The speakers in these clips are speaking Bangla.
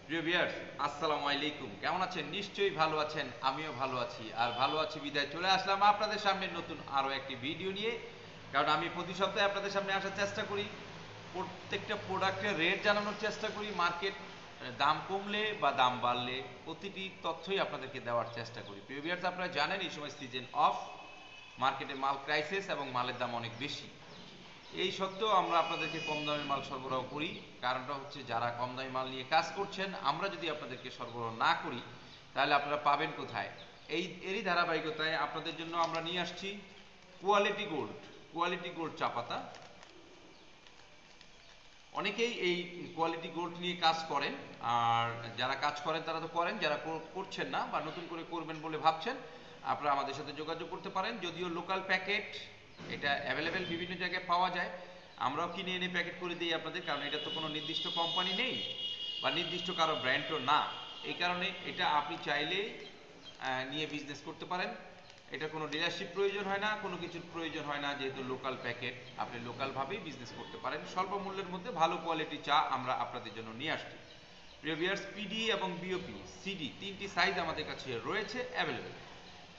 প্রিয় ভিউয়ার্স, আসসালামু আলাইকুম। কেমন আছেন? নিশ্চয়ই ভালো আছেন, আমিও ভালো আছি। আর ভালো আছি বিধায় চলে আসলাম আপনাদের সামনে নতুন আরো একটি ভিডিও নিয়ে। কারণ আমি প্রতি সপ্তাহে আপনাদের সামনে আসার চেষ্টা করি, প্রত্যেকটা প্রোডাক্টের রেট জানানোর চেষ্টা করি, মার্কেট দাম কমলে বা দাম বাড়লে প্রতিটি তথ্যই আপনাদেরকে দেওয়ার চেষ্টা করি। প্রিয় ভিউয়ার্স, আপনারা জানেন এই সময় সিজন অফ, মার্কেটে মাল ক্রাইসিস এবং মালের দাম অনেক বেশি। এই সত্ত্বেও আমরা আপনাদেরকে কম দামে মাল সরবরাহ করি। কারণটা হচ্ছে, যারা কম দামি মাল নিয়ে কাজ করছেন, আমরা যদি আপনাদেরকে সরবরাহ না করি তাহলে আপনারা পাবেন কোথায়? এরই ধারাবাহিকতায় আপনাদের জন্য আমরা নিয়ে আসছি কোয়ালিটি গোল্ড চা পাতা। অনেকেই এই কোয়ালিটি গোল্ড নিয়ে কাজ করেন, আর যারা কাজ করেন তারা তো করেন, যারা করছেন না বা নতুন করে করবেন বলে ভাবছেন, আপনারা আমাদের সাথে যোগাযোগ করতে পারেন। যদিও লোকাল প্যাকেট এটা অ্যাভেলেবেল বিভিন্ন জায়গায় পাওয়া যায়, আমরাও কিনে এনে প্যাকেট করে দিই আপনাদের, কারণ এটা তো কোনো নির্দিষ্ট কোম্পানি নেই বা নির্দিষ্ট কারো ব্র্যান্ডও না। এই কারণে এটা আপনি চাইলেই নিয়ে বিজনেস করতে পারেন। এটা কোনো ডিলারশিপ প্রয়োজন হয় না, কোনো কিছুর প্রয়োজন হয় না, যেহেতু লোকাল প্যাকেট আপনি লোকালভাবেই বিজনেস করতে পারেন। স্বল্প মূল্যের মধ্যে ভালো কোয়ালিটি চা আমরা আপনাদের জন্য নিয়ে আসছি। প্রিয় ভিউয়ার্স, পিডি এবং বিওপি সিডি তিনটি সাইজ আমাদের কাছে রয়েছে অ্যাভেলেবেল।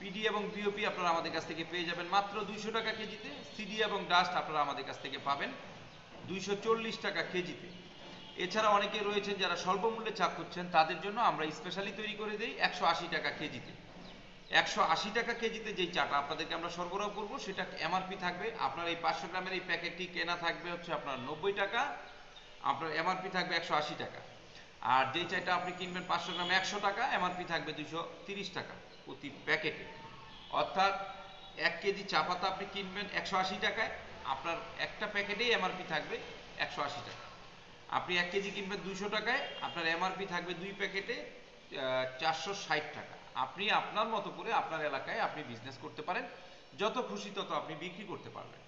পিডি এবং বিওপি আপনারা আমাদের কাছ থেকে পেয়ে যাবেন মাত্র 200 টাকা কেজিতে। সিডি এবং ডাস্ট আপনারা আমাদের কাছ থেকে পাবেন 240 টাকা কেজিতে। এছাড়া অনেকে রয়েছেন যারা স্বল্প মূল্যে চা খুঁজছেন, তাদের জন্য আমরা স্পেশালি তৈরি করে দিই 180 টাকা কেজিতে। 180 টাকা কেজিতে যেই চাটা আপনাদেরকে আমরা সরবরাহ করব, সেটা এমআরপি থাকবে, আপনার এই 500 গ্রামের এই প্যাকেটটি কেনা থাকবে হচ্ছে আপনার 90 টাকা, আপনার এমআরপি থাকবে 180 টাকা। আর যেই চাটা আপনি কিনবেন 500 গ্রাম 100 টাকা, এমআরপি থাকবে 230 টাকা প্রতি প্যাকেটে। অর্থাৎ 1 কেজি চা পাতা আপনি কিনবেন 180 টাকায়, আপনার একটা প্যাকেটেই এমআরপি থাকবে 180 টাকা। আপনি 1 কেজি কিনবেন 200 টাকায়, আপনার এমআরপি থাকবে 2 প্যাকেটে 460 টাকা। আপনি আপনার মতো করে আপনার এলাকায় আপনি বিজনেস করতে পারেন, যত খুশি তত আপনি বিক্রি করতে পারবেন।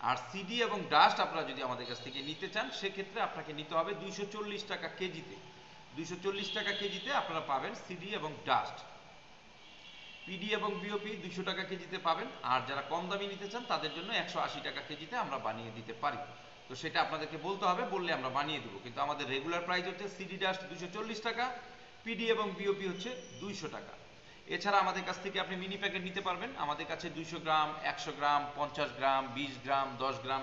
আর সিডি এবং ডাস্ট আপনারা যদি আমাদের কাছ থেকে নিতে চান, সেক্ষেত্রে আপনাকে নিতে হবে 240 টাকা কেজিতে। 240 টাকা কেজিতে আপনারা পাবেন সিডি এবং ডাস্ট। পিডি এবং বিওপি 200 টাকা কেজিতে পাবেন। আর যারা কম দামি নিতে চান তাদের জন্য 180 টাকা কেজিতে আমরা বানিয়ে দিতে পারি। তো সেটা আপনাদেরকে বলতে হবে, বললে আমরা বানিয়ে দেবো। কিন্তু আমাদের রেগুলার প্রাইস হচ্ছে সিডি ডাস্ট 240 টাকা, পিডি এবং বিওপি হচ্ছে 200 টাকা। এছাড়া আমাদের কাছ থেকে আপনি মিনি প্যাকেট নিতে পারবেন। আমাদের কাছে 200 গ্রাম, 100 গ্রাম, 50 গ্রাম, 20 গ্রাম, 10 গ্রাম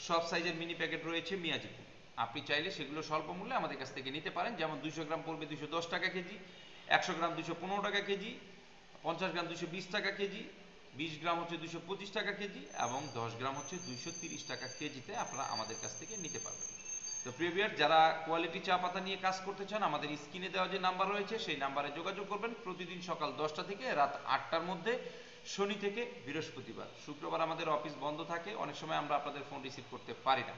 সব সাইজের মিনি প্যাকেট রয়েছে মিয়াজিতে। আপনি চাইলে সেগুলো স্বল্প মূল্যে আমাদের কাছ থেকে নিতে পারেন। যেমন 200 গ্রাম পড়বে 210 টাকা কেজি, 100 গ্রাম 215 টাকা কেজি, 50 গ্রাম 220 টাকা কেজি, 20 গ্রাম হচ্ছে 225 টাকা কেজি এবং 10 গ্রাম হচ্ছে 230 টাকা কেজিতে আপনারা আমাদের কাছ থেকে নিতে পারবেন। তো প্রিয় ভিউয়ার, যারা কোয়ালিটি চা পাতা নিয়ে কাজ করতে চান, আমাদের স্ক্রিনে দেওয়া যে নাম্বার রয়েছে সেই নাম্বারে যোগাযোগ করবেন। প্রতিদিন সকাল 10টা থেকে রাত 8টার মধ্যে, শনি থেকে বৃহস্পতিবার। শুক্রবার আমাদের অফিস বন্ধ থাকে, অনেক সময় আমরা আপনাদের ফোন রিসিভ করতে পারি না।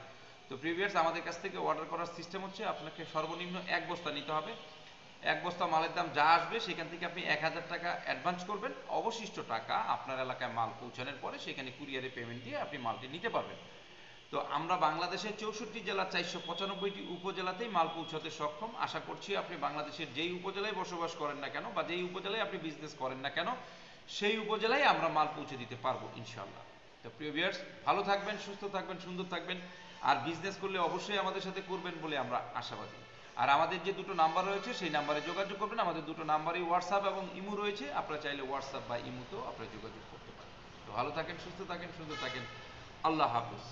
তো প্রিয় ভিউয়ার্স, আমাদের কাছ থেকে অর্ডার করার সিস্টেম হচ্ছে, আপনাকে সর্বনিম্ন 1 বস্তা নিতে হবে। 1 বস্তা মালের দাম যা আসবে সেখান থেকে আপনি 1000 টাকা অ্যাডভান্স করবেন। অবশিষ্ট টাকা আপনার এলাকায় মাল পৌঁছানোর পরে সেখানে কুরিয়ারে পেমেন্ট দিয়ে আপনি মালটি নিতে পারবেন। তো আমরা বাংলাদেশের 64 জেলার 495টি উপজেলাতেই মাল পৌঁছাতে সক্ষম। আশা করছি আপনি বাংলাদেশের যেই উপজেলায় বসবাস করেন না কেন বা যেই উপজেলায় আপনি বিজনেস করেন না কেন, সেই উপজেলায় আমরা মাল পৌঁছে দিতে পারবো ইনশাআল্লাহ। তো প্রিয় ভিউয়ার্স, ভালো থাকবেন, সুস্থ থাকবেন, সুন্দর থাকবেন। আর বিজনেস করলে অবশ্যই আমাদের সাথে করবেন বলে আমরা আশাবাদী। আর আমাদের যে দুটো নাম্বার রয়েছে সেই নাম্বারে যোগাযোগ করবেন। আমাদের দুটো নাম্বারই হোয়াটসঅ্যাপ এবং ইমো রয়েছে, আপনারা চাইলে হোয়াটসঅ্যাপ বা ইমোতেও আপনারা যোগাযোগ করতে পারেন। তো ভালো থাকেন, সুস্থ থাকেন, সুন্দর থাকেন। আল্লাহ হাফিজ।